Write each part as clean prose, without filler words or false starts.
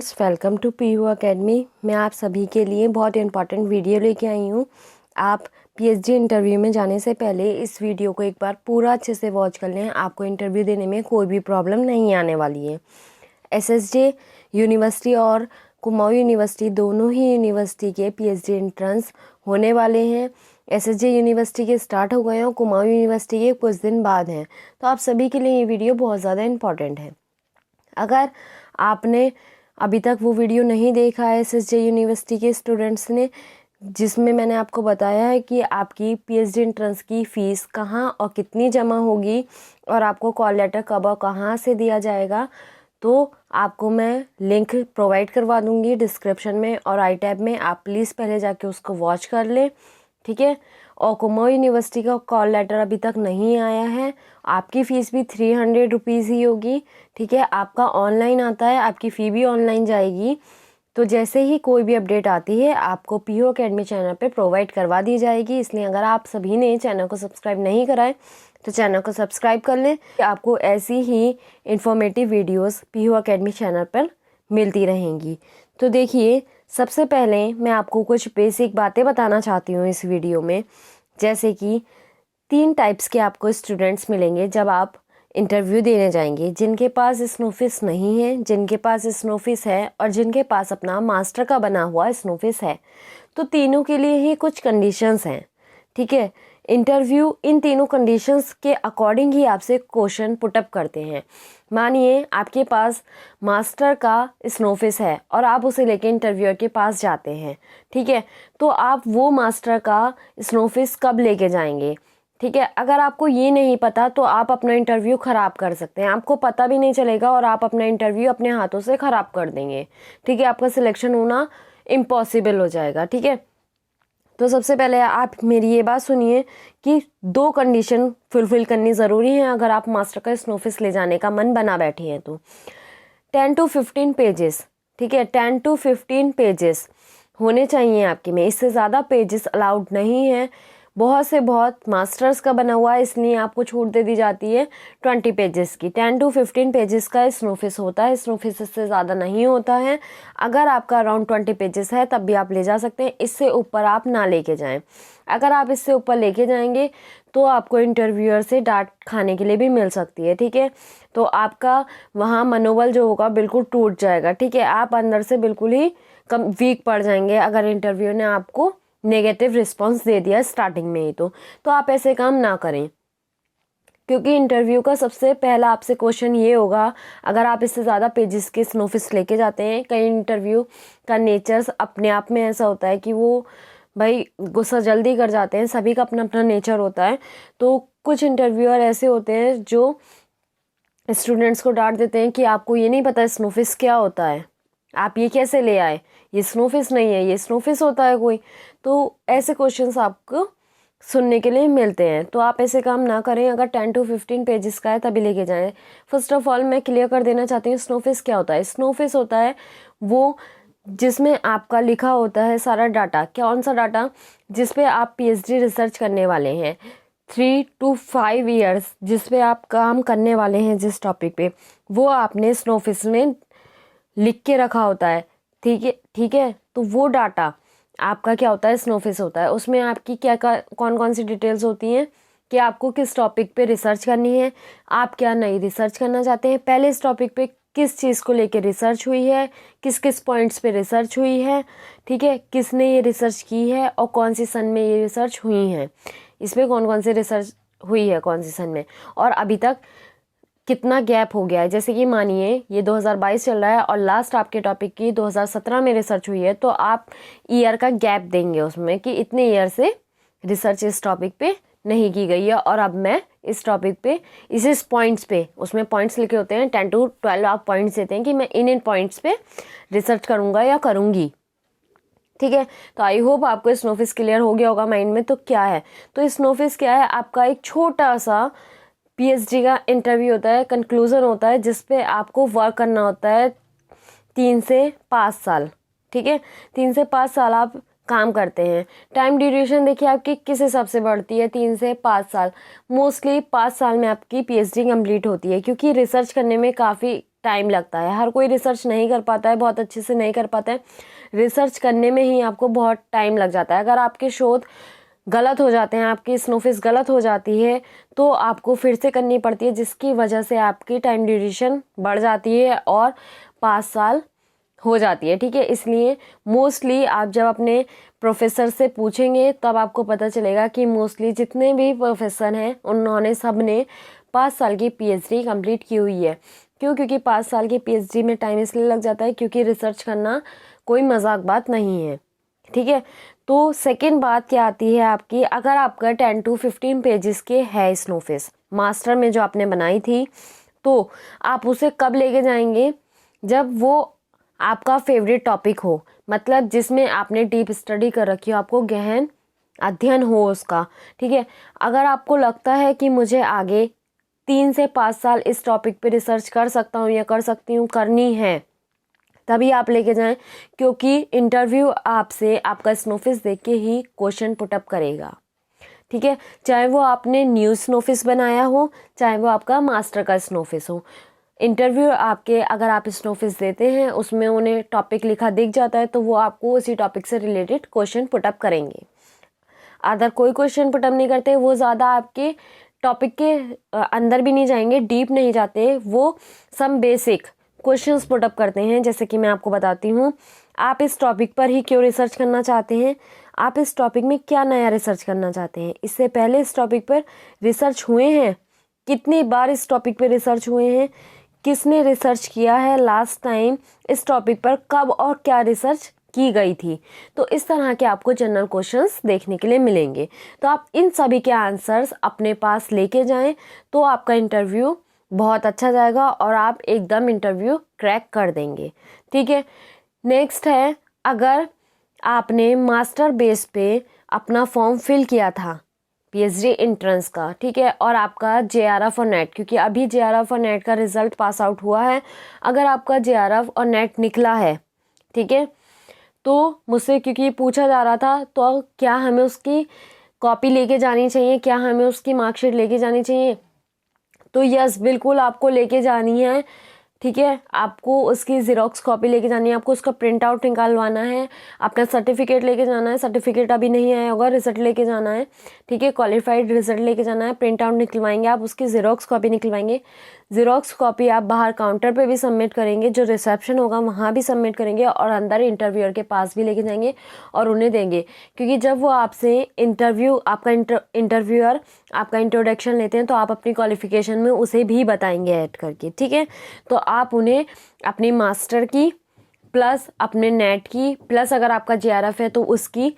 Welcome to PU academy. मैं आप सभी के लिए बहुत इंपॉर्टेंट वीडियो लेके आई हूँ। आप पीएचडी इंटरव्यू में जाने से पहले इस वीडियो को एक बार पूरा अच्छे से वॉच कर लें। आपको इंटरव्यू देने में कोई भी प्रॉब्लम नहीं आने वाली है। एसएसजे यूनिवर्सिटी और कुमाऊं यूनिवर्सिटी दोनों ही यूनिवर्सिटी के पीएचडी एंट्रेंस होने वाले हैं। एसएसजे यूनिवर्सिटी के स्टार्ट हो गए हैं और कुमाऊं यूनिवर्सिटी के कुछ दिन बाद हैं। तो आप सभी के लिए ये वीडियो बहुत ज़्यादा इम्पॉर्टेंट है। अगर आपने अभी तक वो वीडियो नहीं देखा है एसएसजे यूनिवर्सिटी के स्टूडेंट्स ने, जिसमें मैंने आपको बताया है कि आपकी पीएचडी एंट्रेंस की फ़ीस कहाँ और कितनी जमा होगी और आपको कॉल लेटर कब और कहाँ से दिया जाएगा, तो आपको मैं लिंक प्रोवाइड करवा दूँगी डिस्क्रिप्शन में और आई टैब में। आप प्लीज़ पहले जाके उसको वॉच कर लें, ठीक है। और कुमाऊं यूनिवर्सिटी का कॉल लेटर अभी तक नहीं आया है। आपकी फ़ीस भी 300 रुपीज़ ही होगी, ठीक है। आपका ऑनलाइन आता है, आपकी फ़ी भी ऑनलाइन जाएगी। तो जैसे ही कोई भी अपडेट आती है आपको पीयू एकेडमी चैनल पे प्रोवाइड करवा दी जाएगी। इसलिए अगर आप सभी ने चैनल को सब्सक्राइब नहीं करा है तो चैनल को सब्सक्राइब कर लें। आपको ऐसी ही informative videos PU academy channel पर मिलती रहेंगी। तो देखिए, सबसे पहले मैं आपको कुछ बेसिक बातें बताना चाहती हूँ इस वीडियो में। जैसे कि 3 टाइप्स के आपको स्टूडेंट्स मिलेंगे जब आप इंटरव्यू देने जाएंगे। जिनके पास स्नोफिस नहीं है, जिनके पास स्नोफिस है और जिनके पास अपना मास्टर का बना हुआ स्नोफिस है। तो तीनों के लिए ही कुछ कंडीशंस हैं, ठीक है। इंटरव्यू इन तीनों कंडीशंस के अकॉर्डिंग ही आपसे क्वेश्चन पुटअप करते हैं। मानिए आपके पास मास्टर का स्नोफिस है और आप उसे लेके इंटरव्यूअर के पास जाते हैं, ठीक है। तो आप वो मास्टर का स्नोफिस कब लेके जाएंगे, ठीक है। अगर आपको ये नहीं पता तो आप अपना इंटरव्यू ख़राब कर सकते हैं। आपको पता भी नहीं चलेगा और आप अपना इंटरव्यू अपने हाथों से ख़राब कर देंगे, ठीक है। आपका सिलेक्शन होना इम्पॉसिबल हो जाएगा, ठीक है। तो सबसे पहले आप मेरी ये बात सुनिए कि 2 कंडीशन फुलफिल करनी ज़रूरी है अगर आप मास्टर का स्नोफिस ले जाने का मन बना बैठी हैं। तो 10 to 15 पेजेस, ठीक है, 10 to 15 पेजेस होने चाहिए आपके में। इससे ज़्यादा पेजेस अलाउड नहीं है। बहुत से बहुत मास्टर्स का बना हुआ है, इसलिए आपको छूट दे दी जाती है 20 पेजेस की। 10 to 15 पेजेस का स्नोफिस होता है। स्नोफिस इससे ज़्यादा नहीं होता है। अगर आपका अराउंड 20 पेजेस है तब भी आप ले जा सकते हैं। इससे ऊपर आप ना लेके जाएं। अगर आप इससे ऊपर लेके जाएंगे तो आपको इंटरव्यूअर से डांट खाने के लिए भी मिल सकती है, ठीक है। तो आपका वहाँ मनोबल जो होगा बिल्कुल टूट जाएगा, ठीक है। आप अंदर से बिल्कुल ही कम वीक पड़ जाएंगे अगर इंटरव्यू ने आपको नेगेटिव रिस्पांस दे दिया स्टार्टिंग में ही। तो आप ऐसे काम ना करें, क्योंकि इंटरव्यू का सबसे पहला आपसे क्वेश्चन ये होगा। अगर आप इससे ज़्यादा पेजेस के स्नोफिस लेके जाते हैं, कई इंटरव्यू का नेचर अपने आप में ऐसा होता है कि वो भाई गुस्सा जल्दी कर जाते हैं। सभी का अपना अपना नेचर होता है। तो कुछ इंटरव्यूअर ऐसे होते हैं जो स्टूडेंट्स को डांट देते हैं कि आपको ये नहीं पता स्नोफिस क्या होता है, आप ये कैसे ले आए, ये स्नोफिस नहीं है, ये स्नोफिस होता है कोई। तो ऐसे क्वेश्चंस आपको सुनने के लिए मिलते हैं। तो आप ऐसे काम ना करें। अगर 10 to 15 पेजेस का है तभी लेके जाएं। फर्स्ट ऑफ ऑल मैं क्लियर कर देना चाहती हूँ स्नोफिस क्या होता है। स्नोफिस होता है वो जिसमें आपका लिखा होता है सारा डाटा। कौन सा डाटा? जिस पे आप पीएचडी रिसर्च करने वाले हैं, 3 to 5 ईयर्स जिस पे आप काम करने वाले हैं, जिस टॉपिक पे, वो आपने स्नोफिस में लिख के रखा होता है, ठीक है, ठीक है। तो वो डाटा आपका क्या होता है, स्नोफिस होता है। उसमें आपकी क्या कौन कौन सी डिटेल्स होती हैं कि आपको किस टॉपिक पे रिसर्च करनी है, आप क्या नई रिसर्च करना चाहते हैं, पहले इस टॉपिक पे किस चीज़ को लेकर रिसर्च हुई है, किस किस पॉइंट्स पे रिसर्च हुई है, ठीक है, किसने ये रिसर्च की है और कौन सी सन में ये रिसर्च हुई है, इस पर कौन कौन सी रिसर्च हुई है कौन सी सन में, और अभी तक कितना गैप हो गया है। जैसे कि मानिए ये 2022 चल रहा है और लास्ट आपके टॉपिक की 2017 में रिसर्च हुई है, तो आप ईयर का गैप देंगे उसमें कि इतने ईयर से रिसर्च इस टॉपिक पे नहीं की गई है और अब मैं इस टॉपिक पे इस पॉइंट्स पे, उसमें पॉइंट्स लिखे होते हैं 10 to 12 आप पॉइंट्स देते हैं कि मैं इन पॉइंट्स पे रिसर्च करूँगा या करूँगी, ठीक है। तो आई होप आपको स्नोफिस क्लियर हो गया होगा माइंड में। तो क्या है, तो स्नोफिस क्या है, आपका एक छोटा सा पीएचडी का इंटरव्यू होता है, कंक्लूजन होता है, जिस पे आपको वर्क करना होता है 3 से 5 साल, ठीक है। 3 से 5 साल आप काम करते हैं। टाइम ड्यूरेशन देखिए आपकी किस हिसाब से बढ़ती है, 3 से 5 साल। मोस्टली 5 साल में आपकी पीएचडी कंप्लीट होती है, क्योंकि रिसर्च करने में काफ़ी टाइम लगता है। हर कोई रिसर्च नहीं कर पाता है, बहुत अच्छे से नहीं कर पाता है। रिसर्च करने में ही आपको बहुत टाइम लग जाता है। अगर आपके शोध गलत हो जाते हैं, आपकी स्नोफिस गलत हो जाती है, तो आपको फिर से करनी पड़ती है, जिसकी वजह से आपकी टाइम ड्यूरेशन बढ़ जाती है और 5 साल हो जाती है। ठीक है, इसलिए मोस्टली आप जब अपने प्रोफेसर से पूछेंगे तब आपको पता चलेगा कि मोस्टली जितने भी प्रोफेसर हैं उन्होंने सब ने 5 साल की पीएचडी कंप्लीट की हुई है। क्यों? क्योंकि 5 साल की पीएचडी में टाइम इसलिए लग जाता है क्योंकि रिसर्च करना कोई मजाक बात नहीं है। ठीक है, तो सेकेंड बात क्या आती है आपकी, अगर आपका 10 to 15 पेजेस के है स्नोफिस मास्टर में जो आपने बनाई थी, तो आप उसे कब लेके जाएंगे? जब वो आपका फेवरेट टॉपिक हो, मतलब जिसमें आपने डीप स्टडी कर रखी हो, आपको गहन अध्ययन हो उसका। ठीक है, अगर आपको लगता है कि मुझे आगे 3 से 5 साल इस टॉपिक पे रिसर्च कर सकता हूँ या कर सकती हूँ, करनी है, तभी आप लेके जाएं, क्योंकि इंटरव्यू आपसे आपका स्नोफिस देख के ही क्वेश्चन पुटअप करेगा। ठीक है, चाहे वो आपने न्यू स्नोफिस बनाया हो, चाहे वो आपका मास्टर का स्नोफिस हो। इंटरव्यू आपके अगर आप स्नोफिस देते हैं उसमें उन्हें टॉपिक लिखा दिख जाता है, तो वो आपको उसी टॉपिक से रिलेटेड क्वेश्चन पुटअप करेंगे। अदर कोई क्वेश्चन पुटअप नहीं करते, वो ज़्यादा आपके टॉपिक के अंदर भी नहीं जाएंगे, डीप नहीं जाते, वो सम बेसिक क्वेश्चंस पुटअप करते हैं। जैसे कि मैं आपको बताती हूँ, आप इस टॉपिक पर ही क्यों रिसर्च करना चाहते हैं, आप इस टॉपिक में क्या नया रिसर्च करना चाहते हैं, इससे पहले इस टॉपिक पर रिसर्च हुए हैं, कितनी बार इस टॉपिक पर रिसर्च हुए हैं, किसने रिसर्च किया है, लास्ट टाइम इस टॉपिक पर कब और क्या रिसर्च की गई थी। तो इस तरह के आपको जनरल क्वेश्चंस देखने के लिए मिलेंगे। तो आप इन सभी के आंसर्स अपने पास लेके जाएं, तो आपका इंटरव्यू बहुत अच्छा जाएगा और आप एकदम इंटरव्यू क्रैक कर देंगे। ठीक है, नेक्स्ट है, अगर आपने मास्टर बेस पे अपना फॉर्म फिल किया था पीएचडी एंट्रेंस का, ठीक है, और आपका जेआरएफ और नेट, क्योंकि अभी जेआरएफ और नेट का रिजल्ट पास आउट हुआ है, अगर आपका जेआरएफ और नेट निकला है, ठीक है, तो मुझसे क्योंकि पूछा जा रहा था, तो क्या हमें उसकी कॉपी लेके जानी चाहिए, क्या हमें उसकी मार्कशीट लेके जानी चाहिए? तो यस, बिल्कुल आपको लेके जानी है। ठीक है, आपको उसकी ज़ेरॉक्स कॉपी लेके जानी है, आपको उसका प्रिंट आउट निकालवाना है, अपना सर्टिफिकेट लेके जाना है, सर्टिफिकेट अभी नहीं आया होगा, रिजल्ट लेके जाना है। ठीक है, क्वालिफाइड रिजल्ट लेके जाना है, प्रिंट आउट निकलवाएंगे आप, उसकी ज़ेरॉक्स कॉपी निकलवाएंगे। ज़ेरॉक्स कॉपी आप बाहर काउंटर पे भी सबमिट करेंगे, जो रिसेप्शन होगा वहाँ भी सबमिट करेंगे, और अंदर इंटरव्यूअर के पास भी लेके जाएंगे और उन्हें देंगे। क्योंकि जब वो आपसे आपका इंटरव्यूअर आपका इंट्रोडक्शन लेते हैं, तो आप अपनी क्वालिफिकेशन में उसे भी बताएंगे ऐड करके। ठीक है, तो आप उन्हें अपनी मास्टर की प्लस अपने नेट की प्लस अगर आपका जेआरएफ है तो उसकी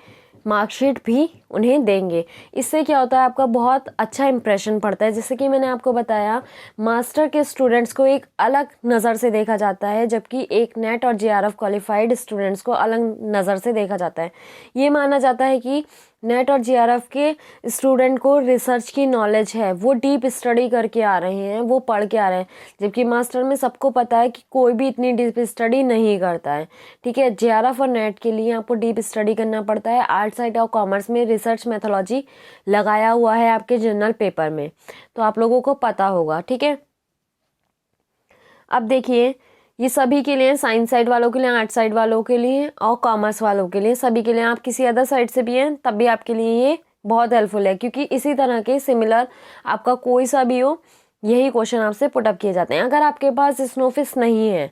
मार्कशीट भी उन्हें देंगे। इससे क्या होता है, आपका बहुत अच्छा इंप्रेशन पड़ता है। जैसे कि मैंने आपको बताया, मास्टर के स्टूडेंट्स को एक अलग नज़र से देखा जाता है, जबकि एक नेट और जेआरएफ क्वालिफाइड स्टूडेंट्स को अलग नज़र से देखा जाता है। ये माना जाता है कि नेट और जेआरएफ के स्टूडेंट को रिसर्च की नॉलेज है, वो डीप स्टडी करके आ रहे हैं, वो पढ़ के आ रहे हैं, जबकि मास्टर में सबको पता है कि कोई भी इतनी डीप स्टडी नहीं करता है। ठीक है, जेआरएफ और नेट के लिए आपको डीप स्टडी करना पड़ता है। आर्ट साइड और कॉमर्स में रिसर्च मेथोलॉजी लगाया हुआ है आपके जर्नल पेपर में, तो आप लोगों को पता होगा। ठीक है, अब देखिए, ये सभी के लिए, साइंस साइड वालों के लिए, आर्ट साइड वालों के लिए और कॉमर्स वालों के लिए, सभी के लिए। आप किसी अदर साइड से भी हैं तब भी आपके लिए ये बहुत हेल्पफुल है, क्योंकि इसी तरह के सिमिलर आपका कोई सा भी हो, यही क्वेश्चन आपसे पुटअप किए जाते हैं। अगर आपके पास स्नोफिस नहीं है,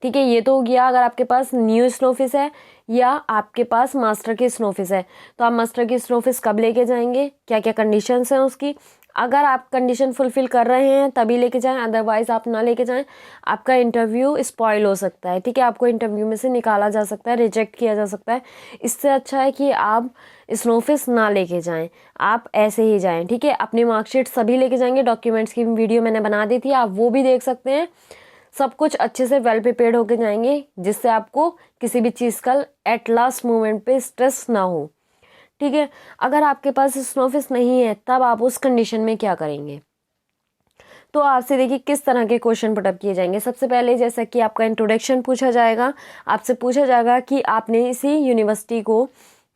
ठीक है, ये तो हो गया अगर आपके पास न्यू स्नोफिस है या आपके पास मास्टर की स्नोफिस है, तो आप मास्टर की स्नोफिस कब लेके जाएंगे, क्या क्या कंडीशंस हैं उसकी। अगर आप कंडीशन फुलफिल कर रहे हैं तभी लेके जाएं, अदरवाइज आप ना लेके जाएं, आपका इंटरव्यू स्पॉइल हो सकता है। ठीक है, आपको इंटरव्यू में से निकाला जा सकता है, रिजेक्ट किया जा सकता है। इससे अच्छा है कि आप स्नोफिस ना लेके जाएं, आप ऐसे ही जाएं। ठीक है, अपनी मार्कशीट सभी लेके जाएंगे, डॉक्यूमेंट्स की वीडियो मैंने बना दी थी, आप वो भी देख सकते हैं। सब कुछ अच्छे से वेल प्रिपेयर्ड होके जाएंगे, जिससे आपको किसी भी चीज़ का एट लास्ट मोमेंट पे स्ट्रेस ना हो। ठीक है, अगर आपके पास स्नोफिस नहीं है तब आप उस कंडीशन में क्या करेंगे, तो आपसे देखिए किस तरह के क्वेश्चन पुटअप किए जाएंगे। सबसे पहले जैसा कि आपका इंट्रोडक्शन पूछा जाएगा, आपसे पूछा जाएगा कि आपने इसी यूनिवर्सिटी को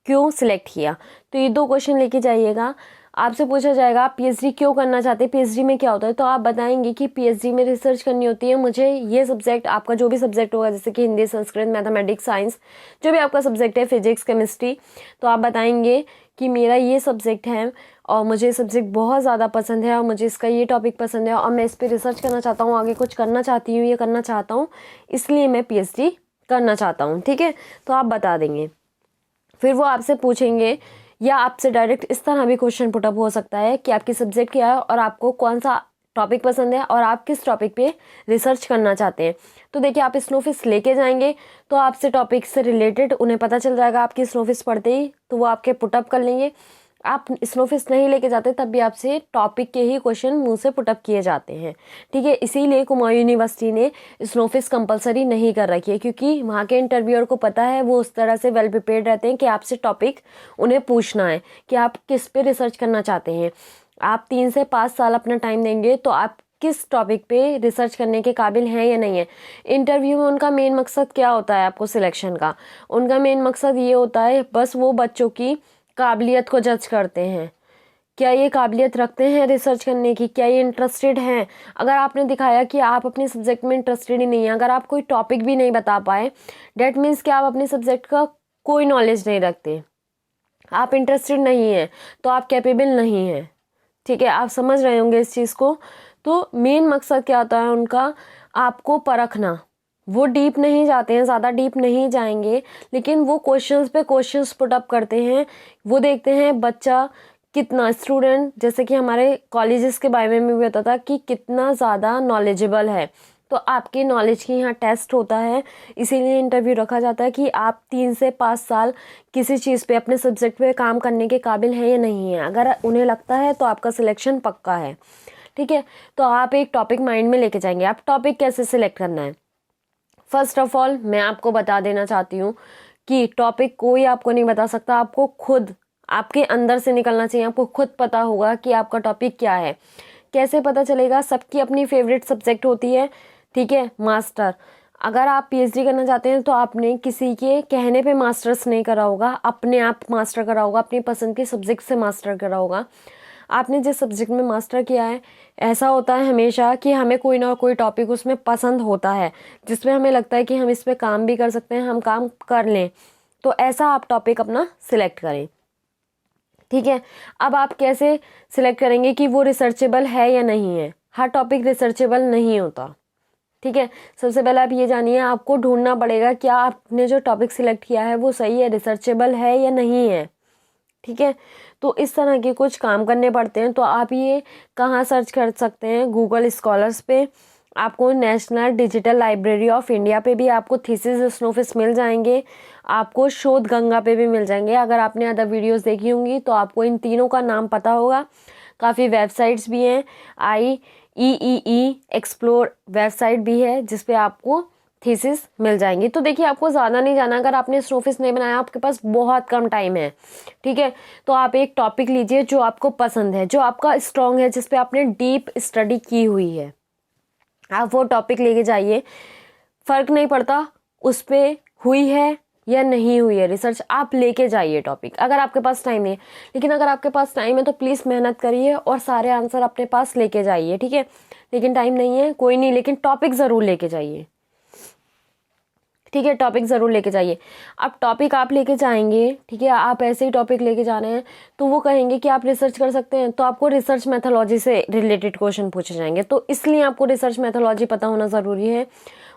क्यों सिलेक्ट किया, तो ये 2 क्वेश्चन लेके जाइएगा। आपसे पूछा जाएगा आप पीएचडी क्यों करना चाहते हैं, पीएचडी में क्या होता है, तो आप बताएंगे कि पीएचडी में रिसर्च करनी होती है, मुझे ये सब्जेक्ट, आपका जो भी सब्जेक्ट होगा जैसे कि हिंदी, संस्कृत, मैथमेटिक्स, साइंस, जो भी आपका सब्जेक्ट है, फिजिक्स, केमिस्ट्री, तो आप बताएंगे कि मेरा ये सब्जेक्ट है और मुझे ये सब्जेक्ट बहुत ज़्यादा पसंद है और मुझे इसका ये टॉपिक पसंद है और मैं इस पर रिसर्च करना चाहता हूँ, आगे कुछ करना चाहती हूँ, ये करना चाहता हूँ, इसलिए मैं पीएचडी करना चाहता हूँ। ठीक है, तो आप बता देंगे। फिर वो आपसे पूछेंगे या आपसे डायरेक्ट इस तरह भी क्वेश्चन पुटअप हो सकता है कि आपकी सब्जेक्ट क्या है और आपको कौन सा टॉपिक पसंद है और आप किस टॉपिक पे रिसर्च करना चाहते हैं। तो देखिए, आप स्नोफिश लेके जाएंगे तो आपसे टॉपिक से रिलेटेड उन्हें पता चल जाएगा आपकी स्नोफिश पढ़ते ही, तो वो आपके पुटअप कर लेंगे। आप स्नोफिश नहीं लेके जाते तब भी आपसे टॉपिक के ही क्वेश्चन मुंह से पुटअप किए जाते हैं। ठीक है, इसीलिए कुमाऊं यूनिवर्सिटी ने स्नोफिश कंपलसरी नहीं कर रखी है, क्योंकि वहाँ के इंटरव्यूअर को पता है, वो उस तरह से वेल प्रिपेयर्ड रहते हैं कि आपसे टॉपिक उन्हें पूछना है कि आप किस पे रिसर्च करना चाहते हैं। आप 3 से 5 साल अपना टाइम देंगे तो आप किस टॉपिक पे रिसर्च करने के काबिल हैं या नहीं है। इंटरव्यू में उनका मेन मकसद क्या होता है, आपको सिलेक्शन का उनका मेन मकसद ये होता है, बस वो बच्चों की काबिलियत को जज करते हैं, क्या ये काबिलियत रखते हैं रिसर्च करने की, क्या ये इंटरेस्टेड हैं। अगर आपने दिखाया कि आप अपने सब्जेक्ट में इंटरेस्टेड ही नहीं है, अगर आप कोई टॉपिक भी नहीं बता पाए, डेट मीन्स कि आप अपने सब्जेक्ट का कोई नॉलेज नहीं रखते, आप इंटरेस्टेड नहीं हैं, तो आप कैपेबल नहीं हैं। ठीक है, आप समझ रहे होंगे इस चीज़ को। तो मेन मकसद क्या होता है उनका, आपको परखना। वो डीप नहीं जाते हैं, ज़्यादा डीप नहीं जाएंगे, लेकिन वो क्वेश्चंस पे क्वेश्चंस पुटअप करते हैं। वो देखते हैं बच्चा कितना, स्टूडेंट, जैसे कि हमारे कॉलेजेस के बारे में भी होता था कि कितना ज़्यादा नॉलेजेबल है, तो आपकी नॉलेज की यहाँ टेस्ट होता है। इसीलिए इंटरव्यू रखा जाता है कि आप 3 से 5 साल किसी चीज़ पे, अपने सब्जेक्ट पे काम करने के काबिल हैं या नहीं है। अगर उन्हें लगता है तो आपका सिलेक्शन पक्का है। ठीक है, तो आप एक टॉपिक माइंड में लेके जाएंगे। आप टॉपिक कैसे सिलेक्ट करना है, फर्स्ट ऑफ ऑल मैं आपको बता देना चाहती हूँ कि टॉपिक कोई आपको नहीं बता सकता, आपको खुद आपके अंदर से निकलना चाहिए। आपको खुद पता होगा कि आपका टॉपिक क्या है। कैसे पता चलेगा, सबकी अपनी फेवरेट सब्जेक्ट होती है। ठीक है, मास्टर, अगर आप पीएचडी करना चाहते हैं तो आपने किसी के कहने पे मास्टर्स नहीं करा होगा, अपने आप मास्टर करा होगा, अपनी पसंद के सब्जेक्ट से मास्टर करा होगा। आपने जिस सब्जेक्ट में मास्टर किया है, ऐसा होता है हमेशा कि हमें कोई ना कोई टॉपिक उसमें पसंद होता है जिसमें हमें लगता है कि हम इस पे काम भी कर सकते हैं, हम काम कर लें, तो ऐसा आप टॉपिक अपना सिलेक्ट करें। ठीक है, अब आप कैसे सिलेक्ट करेंगे कि वो रिसर्चेबल है या नहीं है। हर टॉपिक रिसर्चेबल नहीं होता। ठीक है, सबसे पहले आप ये जानिए, आपको ढूंढना पड़ेगा क्या आपने जो टॉपिक सिलेक्ट किया है वो सही है, रिसर्चेबल है या नहीं है। ठीक है, तो इस तरह के कुछ काम करने पड़ते हैं। तो आप ये कहाँ सर्च कर सकते हैं, गूगल स्कॉलर्स पे, आपको national digital library of India पे भी आपको थीसिस स्नोफिश मिल जाएंगे, आपको शोध गंगा पे भी मिल जाएंगे। अगर आपने अदर वीडियोस देखी होंगी तो आपको इन तीनों का नाम पता होगा। काफ़ी वेबसाइट्स भी हैं, IEEE एक्सप्लोर वेबसाइट भी है जिस पे आपको थीसिस मिल जाएंगी। तो देखिए, आपको ज़्यादा नहीं जाना। अगर आपने स्नोफिश नहीं बनाया, आपके पास बहुत कम टाइम है, ठीक है, तो आप एक टॉपिक लीजिए जो आपको पसंद है, जो आपका स्ट्रॉन्ग है, जिस पे आपने डीप स्टडी की हुई है, आप वो टॉपिक लेके जाइए। फ़र्क नहीं पड़ता उस पर हुई है या नहीं हुई है रिसर्च, आप लेके जाइए टॉपिक, अगर आपके पास टाइम नहीं है। लेकिन अगर आपके पास टाइम है तो प्लीज़ मेहनत करिए और सारे आंसर अपने पास लेके जाइए। ठीक है, लेकिन टाइम नहीं है कोई नहीं, लेकिन टॉपिक ज़रूर लेके जाइए। ठीक है, टॉपिक ज़रूर लेके जाइए। अब टॉपिक आप लेके जाएंगे, ठीक है, आप ऐसे ही टॉपिक लेके जा रहे हैं तो वो कहेंगे कि आप रिसर्च कर सकते हैं, तो आपको रिसर्च मैथोलॉजी से रिलेटेड क्वेश्चन पूछे जाएंगे। तो इसलिए आपको रिसर्च मैथोलॉजी पता होना ज़रूरी है।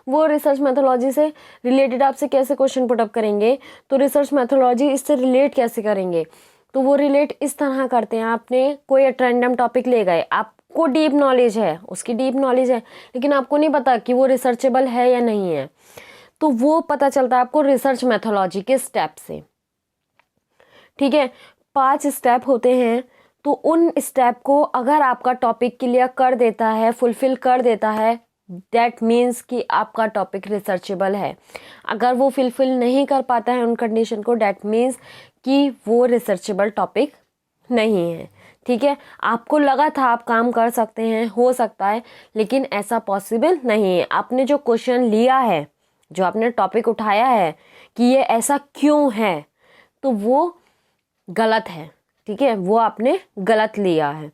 वो रिसर्च मैथोलॉजी से रिलेटेड आपसे कैसे क्वेश्चन पुटअप करेंगे, तो रिसर्च मैथोलॉजी इससे रिलेट कैसे करेंगे, तो वो रिलेट इस तरह करते हैं। आपने कोई रैंडम टॉपिक ले गए, आपको डीप नॉलेज है, उसकी डीप नॉलेज है, लेकिन आपको नहीं पता कि वो रिसर्चेबल है या नहीं है, तो वो पता चलता है आपको रिसर्च मैथोलॉजी के स्टेप से। ठीक है, 5 स्टेप होते हैं, तो उन स्टेप को अगर आपका टॉपिक क्लियर कर देता है, फुलफिल कर देता है, दैट मीन्स कि आपका टॉपिक रिसर्चेबल है। अगर वो फुलफिल नहीं कर पाता है उन कंडीशन को, दैट मीन्स कि वो रिसर्चेबल टॉपिक नहीं है। ठीक है, आपको लगा था आप काम कर सकते हैं, हो सकता है, लेकिन ऐसा पॉसिबल नहीं है। आपने जो क्वेश्चन लिया है, जो आपने टॉपिक उठाया है कि ये ऐसा क्यों है, तो वो गलत है। ठीक है, वो आपने गलत लिया है,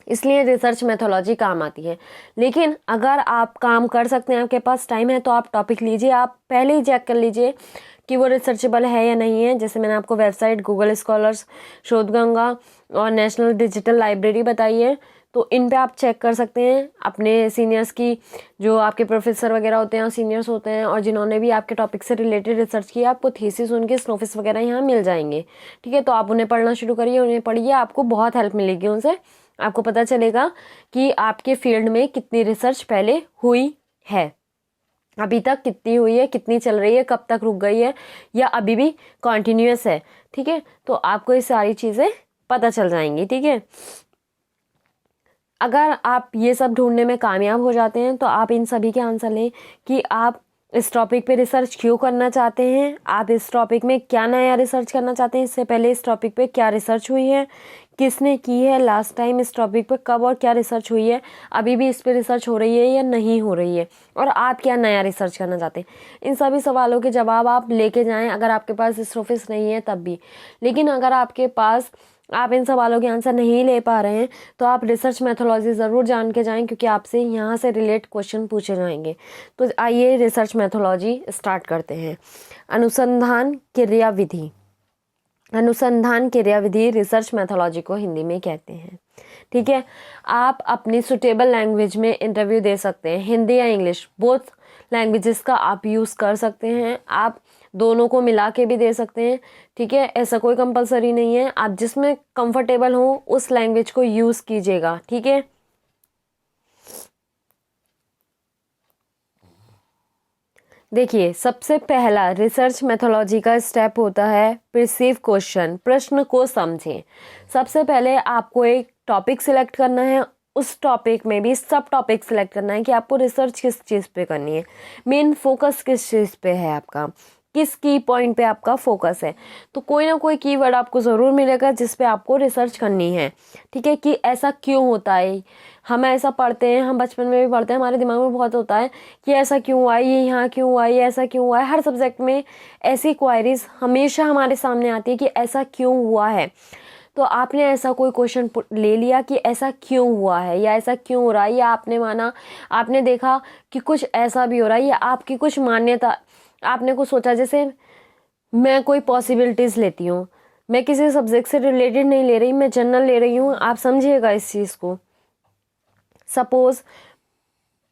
इसलिए रिसर्च मेथोलॉजी काम आती है। लेकिन अगर आप काम कर सकते हैं, आपके पास टाइम है, तो आप टॉपिक लीजिए, आप पहले ही चेक कर लीजिए कि वो रिसर्चेबल है या नहीं है। जैसे मैंने आपको वेबसाइट गूगल स्कॉलर्स, शोधगंगा और नेशनल डिजिटल लाइब्रेरी बताई है, तो इन पे आप चेक कर सकते हैं अपने सीनियर्स की, जो आपके प्रोफेसर वगैरह होते हैं और सीनियर्स होते हैं और जिन्होंने भी आपके टॉपिक से रिलेटेड रिसर्च किया, आपको थीसिस उनके स्नोफिस वगैरह यहाँ मिल जाएंगे। ठीक है, तो आप उन्हें पढ़ना शुरू करिए, उन्हें पढ़िए, आपको बहुत हेल्प मिलेगी उनसे। आपको पता चलेगा कि आपके फील्ड में कितनी रिसर्च पहले हुई है, अभी तक कितनी हुई है, कितनी चल रही है, कब तक रुक गई है, या अभी भी कॉन्टिन्यूस है। ठीक है, तो आपको ये सारी चीज़ें पता चल जाएंगी। ठीक है, अगर आप ये सब ढूंढने में कामयाब हो जाते हैं तो आप इन सभी के आंसर लें कि आप इस टॉपिक पे रिसर्च क्यों करना चाहते हैं, आप इस टॉपिक में क्या नया रिसर्च करना चाहते हैं, इससे पहले इस टॉपिक पे क्या रिसर्च हुई है, किसने की है, लास्ट टाइम इस टॉपिक पे कब और क्या रिसर्च हुई है, अभी भी इस पे रिसर्च हो रही है या नहीं हो रही है, और आप क्या नया रिसर्च करना चाहते हैं। इन सभी सवालों के जवाब आप लेके जाएं, अगर आपके पास स्टोफिस नहीं है तब भी। लेकिन अगर आपके पास, आप इन सवालों के आंसर नहीं ले पा रहे हैं, तो आप रिसर्च मेथोलॉजी ज़रूर जान के जाएं, क्योंकि आपसे यहाँ से रिलेट क्वेश्चन पूछे जाएंगे। तो आइए रिसर्च मेथोलॉजी स्टार्ट करते हैं। अनुसंधान क्रियाविधि, अनुसंधान क्रियाविधि रिसर्च मेथोलॉजी को हिंदी में कहते हैं। ठीक है, आप अपनी सुटेबल लैंग्वेज में इंटरव्यू दे सकते हैं, हिंदी या इंग्लिश, बोथ लैंग्वेजेस का आप यूज़ कर सकते हैं, आप दोनों को मिला के भी दे सकते हैं। ठीक है, ऐसा कोई कंपलसरी नहीं है, आप जिसमें कंफर्टेबल हो उस लैंग्वेज को यूज़ कीजिएगा। ठीक है, देखिए सबसे पहला रिसर्च मेथोलॉजी का स्टेप होता है परसीव क्वेश्चन, प्रश्न को समझें। सबसे पहले आपको एक टॉपिक सिलेक्ट करना है, उस टॉपिक में भी सब टॉपिक सिलेक्ट करना है कि आपको रिसर्च किस चीज़ पे करनी है, मेन फोकस किस चीज़ पे है, आपका किस की पॉइंट पे आपका फोकस है। तो कोई ना कोई कीवर्ड आपको ज़रूर मिलेगा जिस पे आपको रिसर्च करनी है। ठीक है, कि ऐसा क्यों होता है, हम ऐसा पढ़ते हैं, हम बचपन में भी पढ़ते हैं, हमारे दिमाग में बहुत होता है कि ऐसा क्यों हुआ, ये यहाँ क्यों हुआ, ये ऐसा क्यों हुआ है। हर सब्जेक्ट में ऐसी क्वायरीज हमेशा हमारे सामने आती है कि ऐसा क्यों हुआ है। तो आपने ऐसा कोई क्वेश्चन ले लिया कि ऐसा क्यों हुआ है या ऐसा क्यों हो रहा है, या आपने माना, आपने देखा कि कुछ ऐसा भी हो रहा है, या आपकी कुछ मान्यता, आपने कुछ सोचा। जैसे मैं कोई पॉसिबिलिटीज़ लेती हूँ, मैं किसी सब्जेक्ट से रिलेटेड नहीं ले रही, मैं जनरल ले रही हूँ, आप समझिएगा इस चीज़ को। सपोज़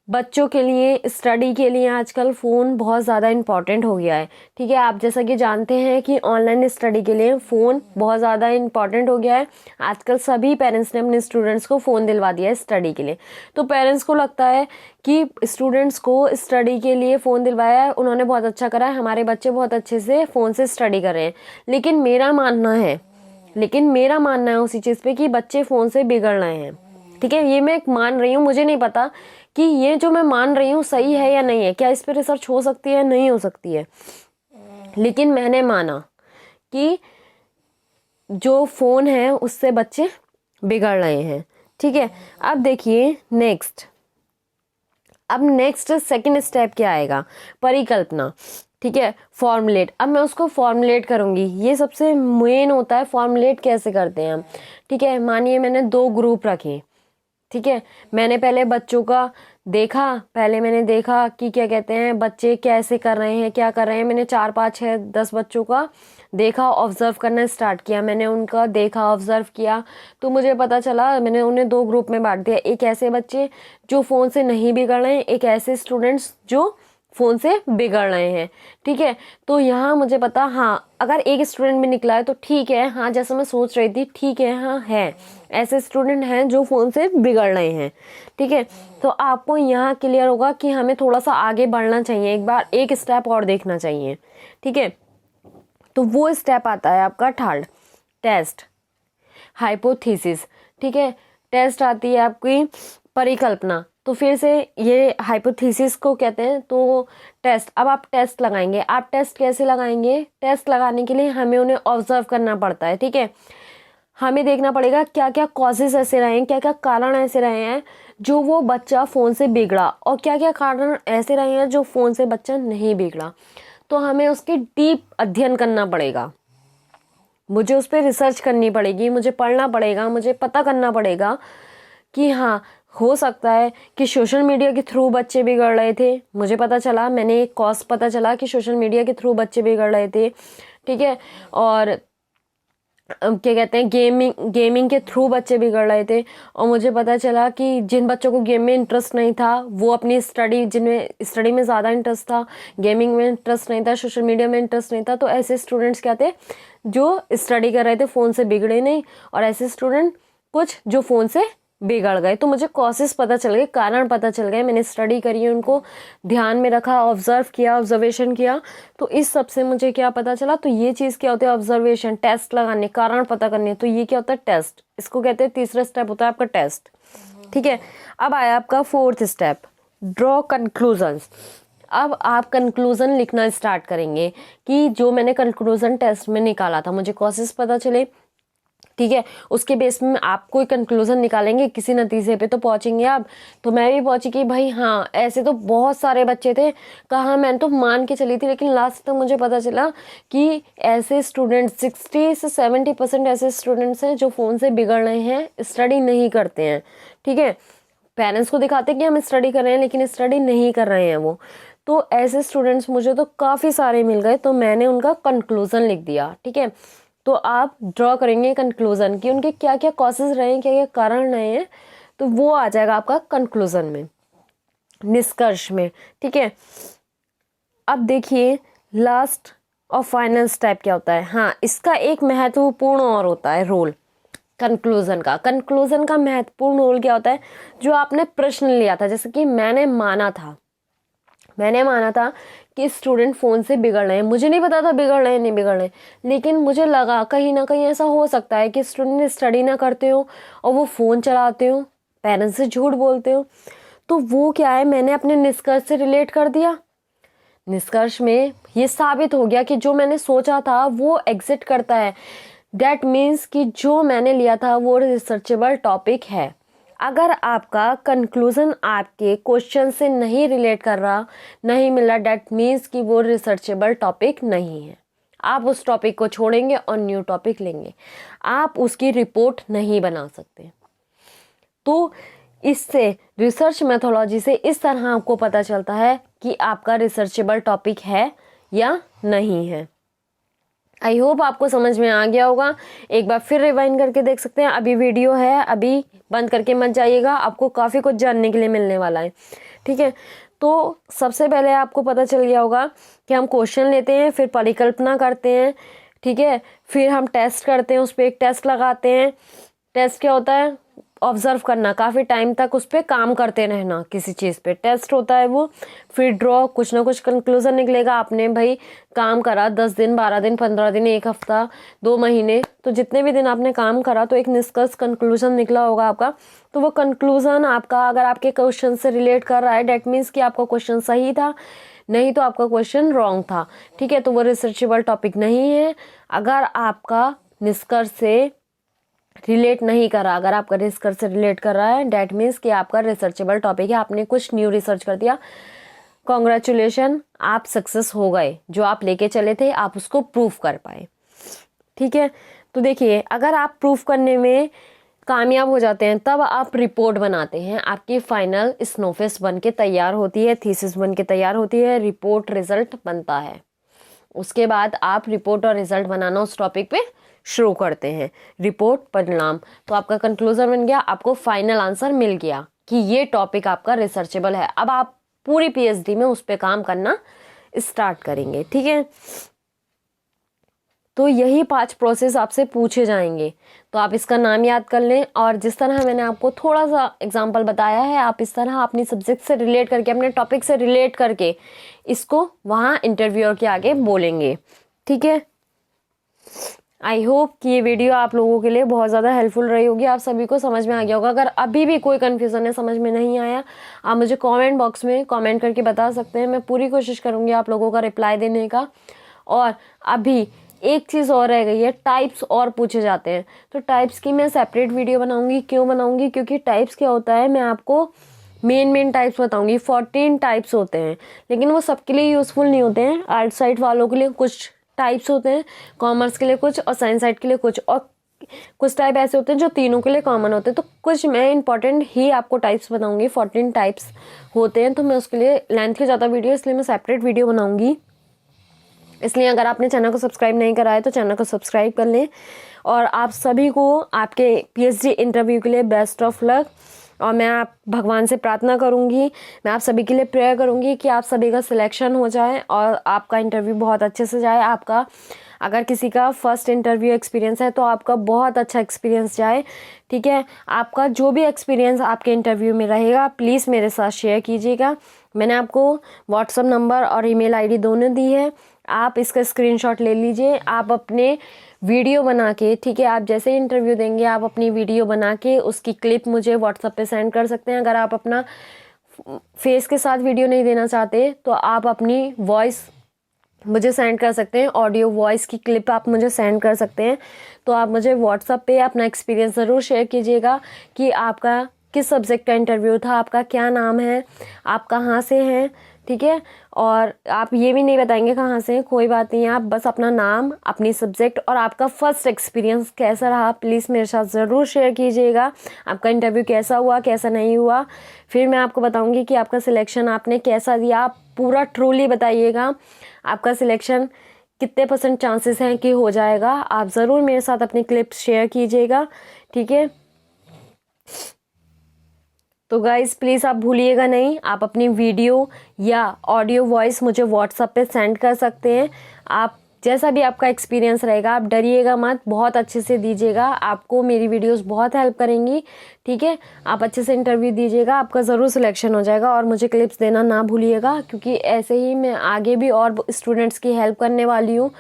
बच्चों के लिए, स्टडी के लिए आजकल फ़ोन बहुत ज़्यादा इम्पॉर्टेंट हो गया है। ठीक है, आप जैसा कि जानते हैं कि ऑनलाइन स्टडी के लिए फ़ोन बहुत ज़्यादा इम्पॉर्टेंट हो गया है। आजकल सभी पेरेंट्स ने अपने स्टूडेंट्स को फ़ोन दिलवा दिया है स्टडी के लिए। तो पेरेंट्स को लगता है कि स्टूडेंट्स को स्टडी के लिए फ़ोन दिलवाया है, उन्होंने बहुत अच्छा करा है, हमारे बच्चे बहुत अच्छे से फ़ोन से स्टडी कर रहे हैं। लेकिन मेरा मानना है उसी चीज़ पे कि बच्चे फ़ोन से बिगड़ रहे हैं। ठीक है, ये मैं मान रही हूँ, मुझे नहीं पता कि ये जो मैं मान रही हूँ सही है या नहीं है, क्या इस पर रिसर्च हो सकती है, नहीं हो सकती है, लेकिन मैंने माना कि जो फ़ोन है उससे बच्चे बिगड़ रहे हैं। ठीक है, अब देखिए नेक्स्ट सेकंड स्टेप क्या आएगा, परिकल्पना। ठीक है, फॉर्मुलेट, अब मैं उसको फॉर्मुलेट करूँगी, ये सबसे मेन होता है, फॉर्मुलेट कैसे करते हैं हम। ठीक है, मानिए मैंने 2 ग्रुप रखे। ठीक है, मैंने पहले बच्चों का देखा, मैंने देखा कि क्या कहते हैं बच्चे कैसे कर रहे हैं, क्या कर रहे हैं। मैंने 4 5 6 10 बच्चों का देखा, ऑब्जर्व करना स्टार्ट किया, मैंने उनका देखा, ऑब्जर्व किया, तो मुझे पता चला, मैंने उन्हें 2 ग्रुप में बांट दिया। एक ऐसे बच्चे जो फ़ोन से नहीं बिगड़ रहे हैं, एक ऐसे स्टूडेंट्स जो फ़ोन से बिगड़ रहे हैं। ठीक है, तो यहाँ मुझे पता, हाँ अगर एक स्टूडेंट भी निकला है तो ठीक है, हाँ जैसा मैं सोच रही थी, ठीक है, हाँ है ऐसे स्टूडेंट हैं जो फ़ोन से बिगड़ रहे हैं। ठीक है, तो आपको यहाँ क्लियर होगा कि हमें थोड़ा सा आगे बढ़ना चाहिए, एक बार एक स्टेप और देखना चाहिए। ठीक है, तो वो स्टेप आता है आपका थर्ड, टेस्ट हाइपोथेसिस। ठीक है, टेस्ट आती है आपकी परिकल्पना। तो फिर से ये हाइपोथेसिस को कहते हैं, तो टेस्ट, अब आप टेस्ट लगाएंगे। आप टेस्ट कैसे लगाएंगे, टेस्ट लगाने के लिए हमें उन्हें ऑब्जर्व करना पड़ता है। ठीक है, हमें देखना पड़ेगा क्या क्या कॉजेज ऐसे रहे हैं, क्या क्या कारण ऐसे रहे हैं जो वो बच्चा फ़ोन से बिगड़ा, और क्या क्या कारण ऐसे रहे हैं जो फ़ोन से बच्चा नहीं बिगड़ा। तो हमें उसके डीप अध्ययन करना पड़ेगा। मुझे उस पर रिसर्च करनी पड़ेगी, मुझे पढ़ना पड़ेगा, मुझे पता करना पड़ेगा कि हाँ हो सकता है कि सोशल मीडिया के थ्रू बच्चे बिगड़ रहे थे। मुझे पता चला, मैंने एक कॉज पता चला कि सोशल मीडिया के थ्रू बच्चे बिगड़ रहे थे, ठीक है। और क्या कहते हैं, गेमिंग के थ्रू बच्चे बिगड़ रहे थे। और मुझे पता चला कि जिन बच्चों को गेम में इंटरेस्ट नहीं था, वो अपनी जिनमें स्टडी में ज़्यादा इंटरेस्ट था, गेमिंग में इंटरेस्ट नहीं था, सोशल मीडिया में इंटरेस्ट नहीं था, तो ऐसे स्टूडेंट्स क्या थे जो स्टडी कर रहे थे फ़ोन से बिगड़े नहीं, और ऐसे स्टूडेंट कुछ जो फ़ोन से बिगड़ गए। तो मुझे कॉजेस पता चल गए, कारण पता चल गए, मैंने स्टडी करी, उनको ध्यान में रखा, ऑब्जर्व किया, ऑब्जर्वेशन किया। तो इस सब से मुझे क्या पता चला, तो ये चीज़ क्या होती है, ऑब्जर्वेशन, टेस्ट लगाने, कारण पता करने, तो ये क्या होता है, टेस्ट। इसको कहते हैं तीसरा स्टेप होता है आपका टेस्ट, ठीक है। अब आया आपका फोर्थ स्टेप, ड्रॉ कंक्लूजन्स। अब आप कंक्लूजन लिखना स्टार्ट करेंगे कि जो मैंने कंक्लूजन टेस्ट में निकाला था, मुझे कॉजेस पता चले, ठीक है, उसके बेस में आप कोई कंक्लूजन निकालेंगे, किसी नतीजे पे तो पहुंचेंगे आप। तो मैं भी पहुंची कि भाई हाँ, ऐसे तो बहुत सारे बच्चे थे, कहाँ मैंने तो मान के चली थी, लेकिन लास्ट तक मुझे पता चला कि ऐसे स्टूडेंट 60 से 70% ऐसे स्टूडेंट्स हैं जो फ़ोन से बिगड़ रहे हैं, स्टडी नहीं करते हैं, ठीक है। पेरेंट्स को दिखाते हैं कि हम स्टडी कर रहे हैं, लेकिन स्टडी नहीं कर रहे हैं वो। तो ऐसे स्टूडेंट्स मुझे तो काफ़ी सारे मिल गए, तो मैंने उनका कंक्लूजन लिख दिया, ठीक है। तो आप ड्रॉ करेंगे कंक्लूजन कि उनके क्या क्या कॉजेज रहे हैं, क्या क्या कारण रहे हैं, तो वो आ जाएगा आपका कंक्लूजन में, निष्कर्ष में, ठीक है। अब देखिए लास्ट और फाइनल स्टेप क्या होता है। हाँ, इसका एक महत्वपूर्ण और होता है रोल कंक्लूजन का। कंक्लूजन का महत्वपूर्ण रोल क्या होता है, जो आपने प्रश्न लिया था, जैसे कि मैंने माना था कि स्टूडेंट फ़ोन से बिगड़ रहे हैं, मुझे नहीं पता था बिगड़ रहे हैं नहीं बिगड़ रहे हैं, लेकिन मुझे लगा कहीं ना कहीं ऐसा हो सकता है कि स्टूडेंट स्टडी ना करते हो और वो फ़ोन चलाते हो, पेरेंट्स से झूठ बोलते हो। तो वो क्या है, मैंने अपने निष्कर्ष से रिलेट कर दिया। निष्कर्ष में ये साबित हो गया कि जो मैंने सोचा था वो एग्जिट करता है। डैट मीन्स कि जो मैंने लिया था वो रिसर्चेबल टॉपिक है। अगर आपका कंक्लूजन आपके क्वेश्चन से नहीं रिलेट कर रहा, नहीं मिला, डैट मीन्स कि वो रिसर्चेबल टॉपिक नहीं है। आप उस टॉपिक को छोड़ेंगे और न्यू टॉपिक लेंगे, आप उसकी रिपोर्ट नहीं बना सकते। तो इससे रिसर्च मेथोलॉजी से इस तरह आपको पता चलता है कि आपका रिसर्चेबल टॉपिक है या नहीं है। आई होप आपको समझ में आ गया होगा। एक बार फिर रिवाइंड करके देख सकते हैं। अभी वीडियो है, अभी बंद करके मत जाइएगा, आपको काफ़ी कुछ जानने के लिए मिलने वाला है, ठीक है। तो सबसे पहले आपको पता चल गया होगा कि हम क्वेश्चन लेते हैं, फिर परिकल्पना करते हैं, ठीक है, फिर हम टेस्ट करते हैं, उस पर एक टेस्ट लगाते हैं। टेस्ट क्या होता है, ऑब्जर्व करना, काफ़ी टाइम तक उस पर काम करते रहना, किसी चीज़ पे टेस्ट होता है वो। फिर ड्रॉ, कुछ ना कुछ कंक्लूजन निकलेगा। आपने भाई काम करा 10 दिन, 12 दिन, 15 दिन, 1 हफ्ता, 2 महीने, तो जितने भी दिन आपने काम करा तो एक निष्कर्ष कंक्लूजन निकला होगा आपका। तो वो कंक्लूजन आपका अगर आपके क्वेश्चन से रिलेट कर रहा है, डैट मीन्स कि आपका क्वेश्चन सही था, नहीं तो आपका क्वेश्चन रॉन्ग था, ठीक है। तो वो रिसर्चेबल टॉपिक नहीं है। अगर आपका निष्कर्ष से रिलेट नहीं कर रहा, अगर आपका निष्कर्ष से रिलेट कर रहा है, डैट मीन्स कि आपका रिसर्चेबल टॉपिक है, आपने कुछ न्यू रिसर्च कर दिया, कॉन्ग्रेचुलेशन, आप सक्सेस हो गए। जो आप लेके चले थे आप उसको प्रूफ कर पाए, ठीक है। तो देखिए, अगर आप प्रूफ करने में कामयाब हो जाते हैं तब आप रिपोर्ट बनाते हैं, आपकी फाइनल स्नोफेस बन के तैयार होती है, थीसिस बन के तैयार होती है, रिपोर्ट रिजल्ट बनता है। उसके बाद आप रिपोर्ट और रिजल्ट बनाना उस टॉपिक पे शुरू करते हैं, रिपोर्ट, परिणाम। तो आपका कंक्लूजन बन गया, आपको फाइनल आंसर मिल गया कि ये टॉपिक आपका रिसर्चेबल है। अब आप पूरी पीएचडी में उस पर काम करना स्टार्ट करेंगे, ठीक है। तो यही 5 प्रोसेस आपसे पूछे जाएंगे, तो आप इसका नाम याद कर लें। और जिस तरह मैंने आपको थोड़ा सा एग्जांपल बताया है, आप इस तरह अपनी सब्जेक्ट से रिलेट करके, अपने टॉपिक से रिलेट करके इसको वहाँ इंटरव्यूअर के आगे बोलेंगे, ठीक है। आई होप कि ये वीडियो आप लोगों के लिए बहुत ज़्यादा हेल्पफुल रही होगी, आप सभी को समझ में आ गया होगा। अगर अभी भी कोई कन्फ्यूज़न है, समझ में नहीं आया, आप मुझे कमेंट बॉक्स में कमेंट करके बता सकते हैं, मैं पूरी कोशिश करूँगी आप लोगों का रिप्लाई देने का। और अभी एक चीज़ और रह गई है, टाइप्स और पूछे जाते हैं, तो टाइप्स की मैं सेपरेट वीडियो बनाऊँगी। क्यों बनाऊँगी, क्योंकि टाइप्स क्या होता है मैं आपको मेन टाइप्स बताऊँगी। 14 टाइप्स होते हैं, लेकिन वो सबके लिए यूज़फुल नहीं होते हैं। आर्ट साइड वालों के लिए कुछ टाइप्स होते हैं, कॉमर्स के लिए कुछ और साइंस साइड के लिए कुछ, और कुछ टाइप ऐसे होते हैं जो तीनों के लिए कॉमन होते हैं। तो कुछ मैं इंपॉर्टेंट ही आपको टाइप्स बताऊंगी, 14 टाइप्स होते हैं। तो मैं उसके लिए लेंथ की ज़्यादा वीडियो, इसलिए मैं सेपरेट वीडियो बनाऊंगी। इसलिए अगर आपने चैनल को सब्सक्राइब नहीं करा है तो चैनल को सब्सक्राइब कर लें। और आप सभी को आपके पीएचडी इंटरव्यू के लिए बेस्ट ऑफ लक। और मैं आप भगवान से प्रार्थना करूंगी, मैं आप सभी के लिए प्रेयर करूंगी कि आप सभी का सिलेक्शन हो जाए और आपका इंटरव्यू बहुत अच्छे से जाए। आपका अगर किसी का फर्स्ट इंटरव्यू एक्सपीरियंस है तो आपका बहुत अच्छा एक्सपीरियंस जाए, ठीक है। आपका जो भी एक्सपीरियंस आपके इंटरव्यू में रहेगा प्लीज़ मेरे साथ शेयर कीजिएगा। मैंने आपको व्हाट्सअप नंबर और ईमेल आईडी दोनों दी है, आप इसका स्क्रीनशॉट ले लीजिए। आप अपने वीडियो बना के, ठीक है, आप जैसे इंटरव्यू देंगे आप अपनी वीडियो बना के उसकी क्लिप मुझे व्हाट्सएप पे सेंड कर सकते हैं। अगर आप अपना फेस के साथ वीडियो नहीं देना चाहते तो आप अपनी वॉइस मुझे सेंड कर सकते हैं, ऑडियो वॉइस की क्लिप आप मुझे सेंड कर सकते हैं। तो आप मुझे व्हाट्सएप पे अपना एक्सपीरियंस ज़रूर शेयर कीजिएगा कि आपका किस सब्जेक्ट का इंटरव्यू था, आपका क्या नाम है, आप कहाँ से हैं, ठीक है। और आप ये भी नहीं बताएंगे कहाँ से हैं, कोई बात नहीं है, आप बस अपना नाम, अपनी सब्जेक्ट और आपका फर्स्ट एक्सपीरियंस कैसा रहा प्लीज़ मेरे साथ ज़रूर शेयर कीजिएगा। आपका इंटरव्यू कैसा हुआ, कैसा नहीं हुआ, फिर मैं आपको बताऊंगी कि आपका सिलेक्शन आपने कैसा दिया। आप पूरा ट्रूली बताइएगा आपका सिलेक्शन कितने % चांसेस हैं कि हो जाएगा। आप ज़रूर मेरे साथ अपनी क्लिप्स शेयर कीजिएगा, ठीक है। तो गाइज़ प्लीज़ आप भूलिएगा नहीं, आप अपनी वीडियो या ऑडियो वॉइस मुझे व्हाट्सएप पे सेंड कर सकते हैं। आप जैसा भी आपका एक्सपीरियंस रहेगा आप डरिएगा मत, बहुत अच्छे से दीजिएगा, आपको मेरी वीडियोस बहुत हेल्प करेंगी, ठीक है। आप अच्छे से इंटरव्यू दीजिएगा, आपका ज़रूर सिलेक्शन हो जाएगा। और मुझे क्लिप्स देना ना भूलिएगा, क्योंकि ऐसे ही मैं आगे भी और स्टूडेंट्स की हेल्प करने वाली हूँ।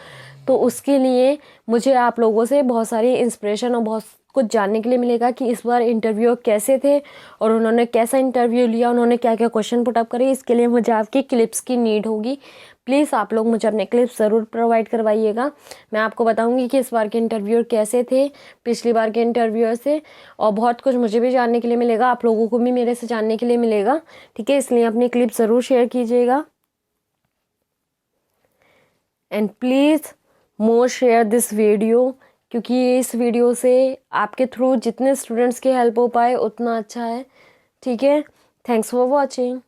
तो उसके लिए मुझे आप लोगों से बहुत सारी इंस्पिरेशन और बहुत कुछ जानने के लिए मिलेगा कि इस बार इंटरव्यू कैसे थे और उन्होंने कैसा इंटरव्यू लिया, उन्होंने क्या क्या क्वेश्चन पुटअप करे। इसके लिए मुझे आपकी क्लिप्स की नीड होगी। प्लीज़ आप लोग मुझे अपने क्लिप्स ज़रूर प्रोवाइड करवाइएगा। मैं आपको बताऊंगी कि इस बार के इंटरव्यूअर कैसे थे पिछली बार के इंटरव्यूअर से, और बहुत कुछ मुझे भी जानने के लिए मिलेगा, आप लोगों को भी मेरे से जानने के लिए मिलेगा, ठीक है। इसलिए अपनी क्लिप ज़रूर शेयर कीजिएगा and please more share this video, क्योंकि इस वीडियो से आपके थ्रू जितने स्टूडेंट्स की हेल्प हो पाए उतना अच्छा है, ठीक है। Thanks for watching.